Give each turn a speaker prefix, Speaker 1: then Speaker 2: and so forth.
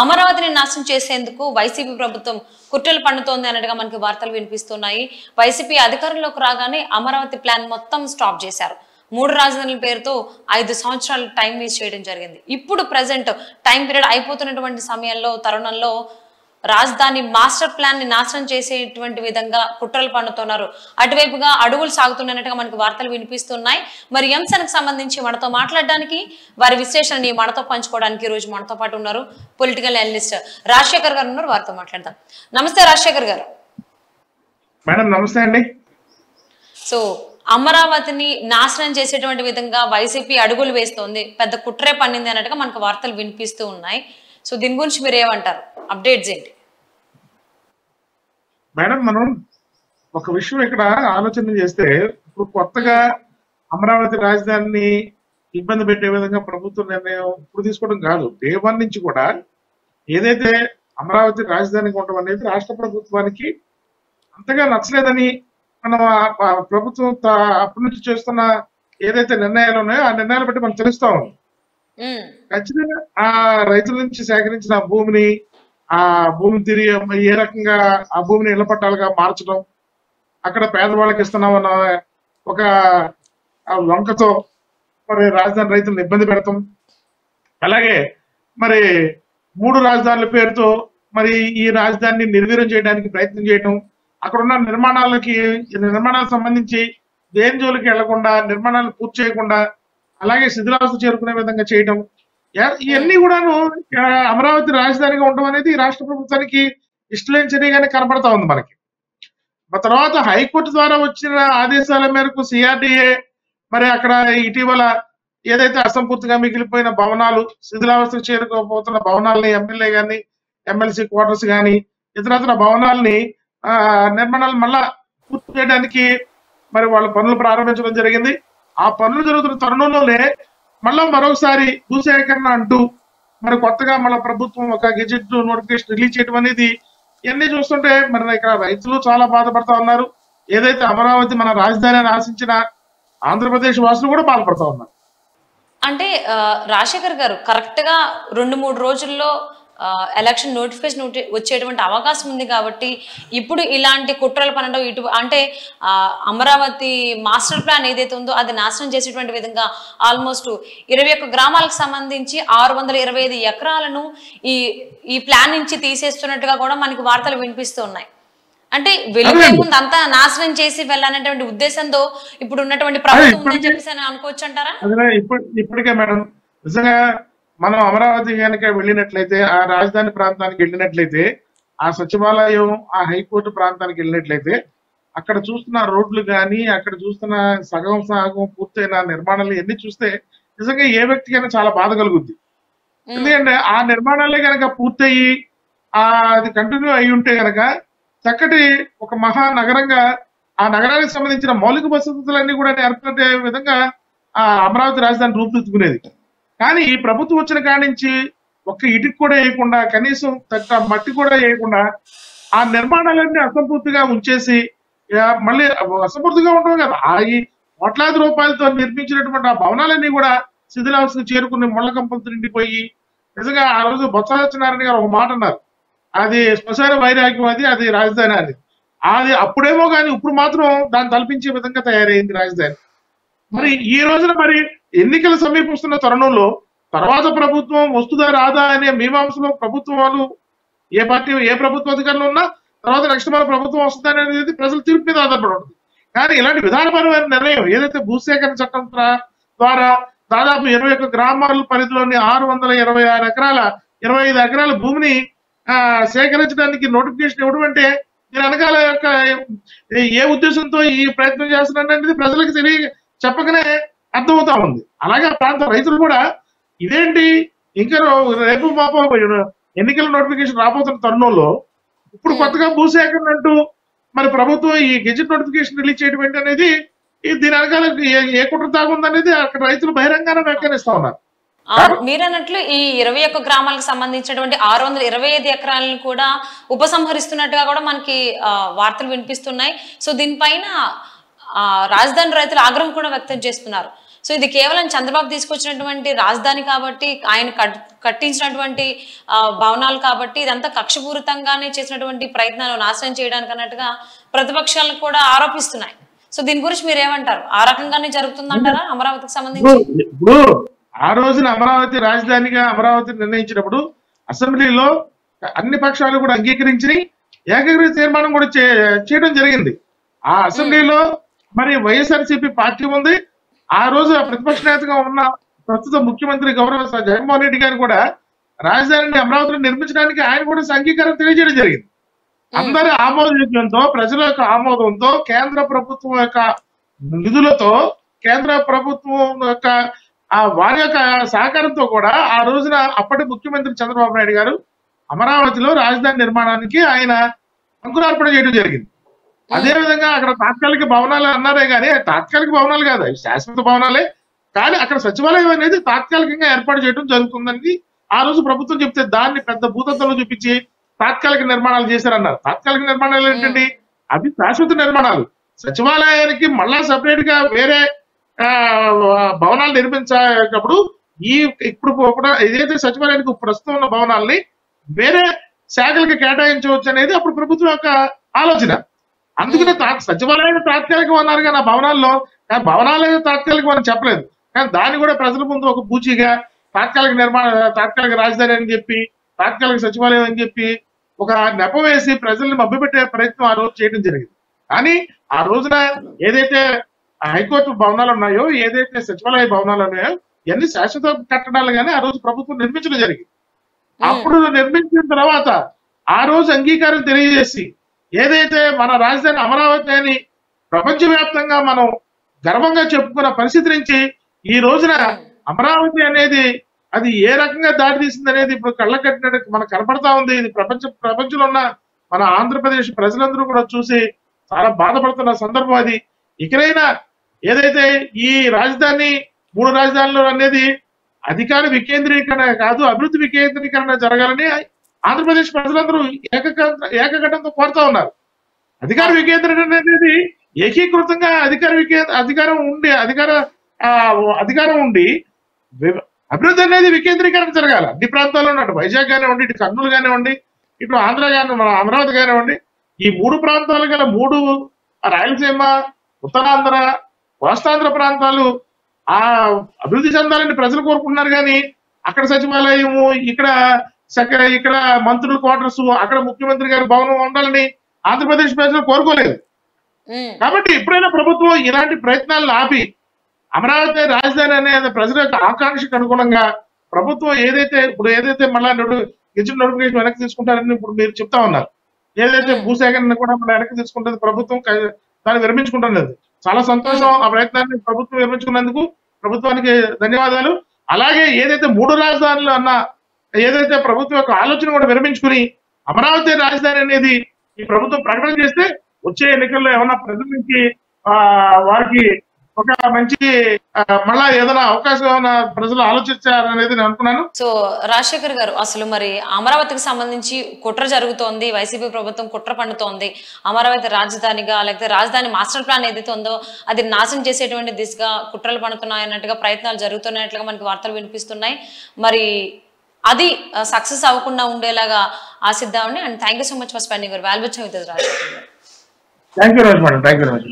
Speaker 1: అమరావతిని నాశనం చేసేందుకు వైసీపీ ప్రభుత్వం కుట్రలు పన్నుతోంది అన్నట్టుగా మనకి వార్తలు వినిపిస్తున్నాయి. వైసీపీ అధికారంలోకి రాగానే అమరావతి ప్లాన్ మొత్తం స్టాప్ చేశారు. 3 రాజధానుల పేరుతో 5 సంవత్సరాలు టైం వేస్ట్ చేయడం జరిగింది. ఇప్పుడు ప్రెసెంట్ టైం పీరియడ్ అయిపోతున్నటువంటి సమయంలో తరుణంలో రాజధాని మాస్టర్ ప్లాన్ ని నాశనం చేసేటువంటి విధంగా కుట్రలు పన్నుతున్నారు. అటువైపుగా అడుగులు సాగుతున్నట్టుగా మనకు వార్తలు వినిపిస్తున్నాయి. మరి ఈ అంశానికి సంబంధించి మనతో మాట్లాడడానికి, వారి విశ్లేషణని మనతో పంచుకోవడానికి ఈ రోజు మనతో పాటు ఉన్నారు పొలిటికల్ అనలిస్ట్ రాజశేఖర్ గారు ఉన్నారు. వారితో మాట్లాడదాం. నమస్తే రాజశేఖర్ గారు.
Speaker 2: మేడం నమస్తే అండి.
Speaker 1: సో అమరావతిని నాశనం చేసేటువంటి విధంగా వైసీపీ అడుగులు వేస్తోంది, పెద్ద కుట్రే పన్నింది అన్నట్టుగా మనకు వార్తలు వినిపిస్తూ ఉన్నాయి. సో దీని గురించి మీరు ఏమంటారు? అప్డేట్స్ ఏంటి
Speaker 2: మేడం? మనం ఒక విషయం ఇక్కడ ఆలోచన చేస్తే, ఇప్పుడు కొత్తగా అమరావతి రాజధానిని ఇబ్బంది పెట్టే విధంగా ప్రభుత్వం నిర్ణయం ఇప్పుడు తీసుకోవడం కాదు. డే 1 నుంచి కూడా ఏదైతే అమరావతి రాజధానికి ఉండడం అనేది రాష్ట్ర ప్రభుత్వానికి అంతగా నచ్చలేదని మనం ప్రభుత్వం అప్పటి నుంచి చేస్తున్న ఏదైతే నిర్ణయాలు ఉన్నాయో ఆ నిర్ణయాలు బట్టి మనం తెలుస్తా ఉంది. ఖచ్చితంగా ఆ రైతుల నుంచి సేకరించిన భూమిని తిరిగి ఏ రకంగా ఆ భూమిని ఇళ్ల పట్టాలుగా మార్చడం, అక్కడ పేదవాళ్ళకి ఇస్తున్నామన్న ఒక వంకతో మరి రాజధాని రైతులను ఇబ్బంది పెడతాం. అలాగే మరి 3 రాజధానుల పేరుతో మరి ఈ రాజధానిని నిర్వీర్యం చేయడానికి ప్రయత్నం చేయడం, అక్కడ ఉన్న నిర్మాణాలకు సంబంధించి దేని జోలికి వెళ్లకుండా నిర్మాణాలు పూర్తి చేయకుండా అలాగే శిథిలావస్థ చేరుకునే విధంగా చేయడం, ఇవన్నీ కూడాను అమరావతి రాజధానిగా ఉండడం అనేది రాష్ట్ర ప్రభుత్వానికి ఇష్టలేని చర్యగానే కనబడతా ఉంది మనకి. తర్వాత హైకోర్టు ద్వారా వచ్చిన ఆదేశాల మేరకు సిఆర్డిఏ మరి అక్కడ ఇటీవల ఏదైతే అసంపూర్తిగా మిగిలిపోయిన భవనాలు, శిథిలావస్థకు చేరుకోబోతున్న భవనాలని ఎమ్మెల్యే గాని ఎమ్మెల్సీ క్వార్టర్స్ గాని ఇతరత్ర భవనాలని నిర్మాణాలు మళ్ళా పూర్తి చేయడానికి మరి వాళ్ళ పనులు ప్రారంభించడం జరిగింది. ఆ పనులు జరుగుతున్న తరుణంలోనే మళ్ళా మరొకసారి భూసేకరణ అంటూ మరి కొత్తగా మళ్ళీ ప్రభుత్వం ఒక గెజెట్ నోటిఫికేషన్ రిలీజ్ చేయడం అనేది ఇవన్నీ చూస్తుంటే మరి ఇక్కడ రైతులు చాలా బాధపడతా ఉన్నారు. ఏదైతే అమరావతి మన రాజధాని అని ఆశించిన ఆంధ్రప్రదేశ్ వాసులు కూడా బాధపడతా ఉన్నారు.
Speaker 1: అంటే రాజశేఖర్ గారు, కరెక్ట్ గా 2-3 రోజుల్లో ఎలక్షన్ నోటిఫికేషన్ వచ్చేటువంటి అవకాశం ఉంది కాబట్టి ఇప్పుడు ఇలాంటి కుట్రలు పనడం అంటే అమరావతి మాస్టర్ ప్లాన్ ఏదైతే ఉందో అది నాశనం చేసేటువంటి విధంగా ఆల్మోస్ట్ 21 గ్రామాలకు సంబంధించి 625 ఎకరాలను ఈ ప్లాన్ నుంచి తీసేస్తున్నట్టుగా కూడా మనకి వార్తలు వినిపిస్తూ ఉన్నాయి. అంటే వెళ్ళే ముందు అంతా నాశనం చేసి వెళ్ళాలనేటువంటి ఉద్దేశంతో ఇప్పుడు ఉన్నటువంటి ప్రభుత్వం ఉందని చెప్పేసి అనుకోవచ్చు అంటారా?
Speaker 2: ఇప్పటికే మేడం నిజంగా మనం అమరావతి కనుక వెళ్ళినట్లయితే, ఆ రాజధాని ప్రాంతానికి వెళ్ళినట్లయితే, ఆ సచివాలయం ఆ హైకోర్టు ప్రాంతానికి వెళ్ళినట్లయితే అక్కడ చూస్తున్న రోడ్లు కానీ అక్కడ చూస్తున్న సగం పూర్తయిన నిర్మాణాలు ఎన్ని చూస్తే నిజంగా ఏ వ్యక్తికైనా చాలా బాధ కలుగుద్ది. ఎందుకంటే ఆ నిర్మాణాలే కనుక పూర్తయి అది కంటిన్యూ అయి ఉంటే కనుక చక్కటి ఒక మహానగరంగా ఆ నగరానికి సంబంధించిన మౌలిక వసతులన్నీ కూడా ఏర్పడే విధంగా ఆ అమరావతి రాజధాని రూపుదిద్దుకునేది. కానీ ఈ ప్రభుత్వం వచ్చిన కాడి నుంచి ఒక్క ఇటుకు కూడా వేయకుండా, కనీసం మట్టి కూడా వేయకుండా ఆ నిర్మాణాలన్నీ అసంపూర్తిగా ఉంచేసి, మళ్ళీ అసంపూర్తిగా ఉండవు కదా, ఈ కోట్లాది రూపాయలతో నిర్మించినటువంటి ఆ భవనాలన్నీ కూడా శిథిలావస్థకు చేరుకుని ముళ్ళ కంపలతో నిండిపోయి, నిజంగా ఆ రోజు బొత్స సత్యనారాయణ గారు ఒక మాట అన్నారు, అది శ్మశాన వైరాగ్యం, అది రాజధాని అది అప్పుడేమో కానీ ఇప్పుడు మాత్రం దాన్ని తలపించే విధంగా తయారైంది రాజధాని. మరి ఈ రోజున మరి ఎన్నికలు సమీపిస్తున్న తరుణంలో తర్వాత ప్రభుత్వం వస్తుందా రాదా అనే మీమాంసలో ప్రభుత్వం వాళ్ళు ఏ ప్రభుత్వ అధికారులు ఉన్నా తర్వాత నెక్స్ట్ మన ప్రభుత్వం వస్తుందా అనేది ప్రజల తీర్పు మీద ఆధారపడి ఉంటుంది. కానీ ఇలాంటి విధానపరమైన నిర్ణయం ఏదైతే భూసేకరణ చట్టం ద్వారా దాదాపు 21 గ్రామాల పరిధిలోని 626 ఎకరాల 25 ఎకరాల భూమిని సేకరించడానికి నోటిఫికేషన్ ఇవ్వడం అంటే దీని వెనకాల యొక్క ఏ ఉద్దేశంతో ఈ ప్రయత్నం చేస్తున్నారనేది ప్రజలకు చెప్పకనే అర్థమవుతా ఉంది. అలాగే ఆ ప్రాంత రైతులు కూడా ఇదేంటి ఇంకా రేపు మాపో ఎన్నికల నోటిఫికేషన్ రాబోతున్న తరుణంలో ఇప్పుడు కొత్తగా భూసేకరణ అంటూ మరి ప్రభుత్వం ఈ గెజెట్ నోటిఫికేషన్ రిలీజ్ చేయడం ఏంటి అనేది దీని వెనకాల ఏ కుట్ర తాగుందనేది అక్కడ రైతులు బహిరంగానే వ్యాఖ్యానిస్తా ఉన్నారు.
Speaker 1: మీరన్నట్లు ఈ 21 గ్రామాలకు సంబంధించినటువంటి 625 ఎకరాలను కూడా ఉపసంహరిస్తున్నట్టుగా కూడా మనకి వార్తలు వినిపిస్తున్నాయి. సో దీనిపైన రాజధాని రైతులు ఆగ్రహం కూడా వ్యక్తం చేస్తున్నారు. సో ఇది కేవలం చంద్రబాబు తీసుకొచ్చినటువంటి రాజధాని కాబట్టి, ఆయన కట్టించినటువంటి భవనాలు కాబట్టి, ఇదంతా కక్షపూరితంగానే చేసినటువంటి ప్రయత్నాలు నాశనం చేయడానికి అన్నట్టుగా ప్రతిపక్షాలు కూడా ఆరోపిస్తున్నాయి. సో దీని గురించి మీరు ఏమంటారు? ఆ రకంగానే జరుగుతుందంటారా అమరావతికి సంబంధించి?
Speaker 2: ఇప్పుడు ఆ రోజున అమరావతి రాజధానిగా అమరావతి నిర్ణయించినప్పుడు అసెంబ్లీలో అన్ని పక్షాలు కూడా అంగీకరించి ఏకగ్రీవ తీర్మానం కూడా చేయడం జరిగింది. ఆ అసెంబ్లీలో మరి వైఎస్ఆర్సీపీ పార్టీ ఉంది. ఆ రోజు ప్రతిపక్ష నేతగా ఉన్న ప్రస్తుత ముఖ్యమంత్రి గౌరవ జగన్మోహన్ రెడ్డి గారు కూడా రాజధానిని అమరావతిలో నిర్మించడానికి ఆయన కూడా అంగీకారం తెలియజేయడం జరిగింది. అందరి ఆమోదంతో, ప్రజల యొక్క ఆమోదంతో, కేంద్ర ప్రభుత్వం యొక్క నిధులతో, కేంద్ర ప్రభుత్వం యొక్క వారి యొక్క సహకారంతో కూడా ఆ రోజున అప్పటి ముఖ్యమంత్రి చంద్రబాబు నాయుడు గారు అమరావతిలో రాజధాని నిర్మాణానికి ఆయన అంకురార్పణ చేయడం జరిగింది. అదే విధంగా అక్కడ తాత్కాలిక భవనాలు అన్నారే కానీ తాత్కాలిక భవనాలు కాదు, అవి శాశ్వత భవనాలే. కానీ అక్కడ సచివాలయం అనేది తాత్కాలికంగా ఏర్పాటు చేయడం జరుగుతుందని ఆ రోజు ప్రభుత్వం చెప్తే దాన్ని పెద్ద భూతత్వంలో చూపించి తాత్కాలిక నిర్మాణాలు చేశారన్నారు. తాత్కాలిక నిర్మాణాలు ఏంటండి? అవి శాశ్వత నిర్మాణాలు. సచివాలయానికి మళ్ళా సపరేట్ గా వేరే భవనాలు నిర్మించేటప్పుడు ఇప్పుడు ఏదైతే సచివాలయానికి ప్రస్తుతం ఉన్న భవనాల్ని వేరే శాఖలకు కేటాయించవచ్చు అనేది అప్పుడు ప్రభుత్వం యొక్క ఆలోచన. అందుకనే సచివాలయాన్ని తాత్కాలికం అన్నారు కానీ ఆ భవనాల్లో, కానీ భవనాలు తాత్కాలికం అని చెప్పలేదు. కానీ దాన్ని కూడా ప్రజల ముందు ఒక పూచీగా తాత్కాలిక రాజధాని అని చెప్పి, తాత్కాలిక సచివాలయం అని చెప్పి ఒక నెపం వేసి ప్రజల్ని మభ్యపెట్టే ప్రయత్నం ఆ రోజు చేయడం జరిగింది. కానీ ఆ రోజున ఏదైతే హైకోర్టు భవనాలు ఉన్నాయో, ఏదైతే సచివాలయ భవనాలు ఉన్నాయో, ఇవన్నీ శాశ్వత కట్టడాలు కానీ ఆ రోజు ప్రభుత్వం నిర్మించడం జరిగింది. అప్పుడు నిర్మించిన తర్వాత ఆ రోజు అంగీకారం తెలియజేసి ఏదైతే మన రాజధాని అమరావతి అని ప్రపంచవ్యాప్తంగా మనం గర్వంగా చెప్పుకున్న పరిస్థితి నుంచి ఈ రోజున అమరావతి అనేది అది ఏ రకంగా దారి తీసింది అనేది ఇప్పుడు కళ్ళ కట్టినట్టు మనకు కనపడతా ఉంది. ఇది ప్రపంచంలో ఉన్న మన ఆంధ్రప్రదేశ్ ప్రజలందరూ కూడా చూసి చాలా బాధపడుతున్న సందర్భం అది. ఇకనైనా ఏదైతే ఈ రాజధాని 3 రాజధానులు అనేది అధికార వికేంద్రీకరణ కాదు, అభివృద్ధి వికేంద్రీకరణ జరగాలని ఆంధ్రప్రదేశ్ ప్రజలందరూ ఏకగంటంతో కోరుతా ఉన్నారు. అధికార వికేంద్రీకరణ అనేది ఏకీకృతంగా అధికారం ఉండి అభివృద్ధి అనేది వికేంద్రీకరణ జరగాలి. అన్ని ప్రాంతాల్లో ఉన్నట్టు వైజాగ్ కానివ్వండి, ఇటు కర్నూలు కానివ్వండి, ఇటు ఆంధ్ర కానివ్వండి, మన అమరావతి కానివ్వండి, ఈ 3 ప్రాంతాలు గల 3 రాయలసీమ, ఉత్తరాంధ్ర, కోస్తాంధ్ర ప్రాంతాలు ఆ అభివృద్ధి చెందాలని ప్రజలు కోరుకుంటున్నారు. కానీ అక్కడ సచివాలయము, ఇక్కడ మంత్రుల క్వార్టర్స్, అక్కడ ముఖ్యమంత్రి గారి భవనం ఉండాలని ఆంధ్రప్రదేశ్ ప్రజలు కోరుకోలేదు. కాబట్టి ఎప్పుడైనా ప్రభుత్వం ఇలాంటి ప్రయత్నాలను ఆపి అమరావతి రాజధాని అనే ప్రజల యొక్క ఆకాంక్షకు అనుగుణంగా ప్రభుత్వం ఏదైతే మళ్ళా ఇచ్చిన నోటిఫికేషన్ వెనక్కి తీసుకుంటారని ఇప్పుడు మీరు చెప్తా ఉన్నారు. ఏదైతే భూసేకరణ కూడా మళ్ళీ వెనక్కి తీసుకుంటుంది ప్రభుత్వం, దాన్ని విరమించుకుంటున్నది. చాలా సంతోషం. ఆ ప్రయత్నాన్ని ప్రభుత్వం విరమించుకున్నందుకు ప్రభుత్వానికి ధన్యవాదాలు. అలాగే ఏదైతే 3 రాజధానులు అన్న ఏదైతే ప్రభుత్వం యొక్క ఆలోచన కూడా విరమించుకుని అమరావతి రాజధాని అనేది ఈ ప్రభుత్వం ప్రకటన చేస్తే వచ్చే ఎన్నికల్లో ఏమన్నా ప్రజల నుంచి వారికి ఒక మంచి మళ్ళా ఏదైనా అవకాశం ఏమైనా ప్రజలు ఆలోచించారనేది నేను అనుకున్నాను.
Speaker 1: సో రాజశేఖర్ గారు, అసలు మరి అమరావతికి సంబంధించి కుట్ర జరుగుతోంది, వైసీపీ ప్రభుత్వం కుట్ర పండుతోంది. అమరావతి రాజధానిగా లేకపోతే రాజధాని మాస్టర్ ప్లాన్ ఏదైతే ఉందో అది నాశనం చేసేటువంటి దిశగా కుట్రలు పండుతున్నాయి అన్నట్టుగా ప్రయత్నాలు జరుగుతున్నట్లుగా మనకి వార్తలు వినిపిస్తున్నాయి. మరి అది సక్సెస్ అవ్వకుండా ఉండేలాగా ఆశిద్దామండి. And thank you so much for spending your valuable time with us, Rajasekhar garu.
Speaker 2: Thank you Raj madam. Thank you Raj.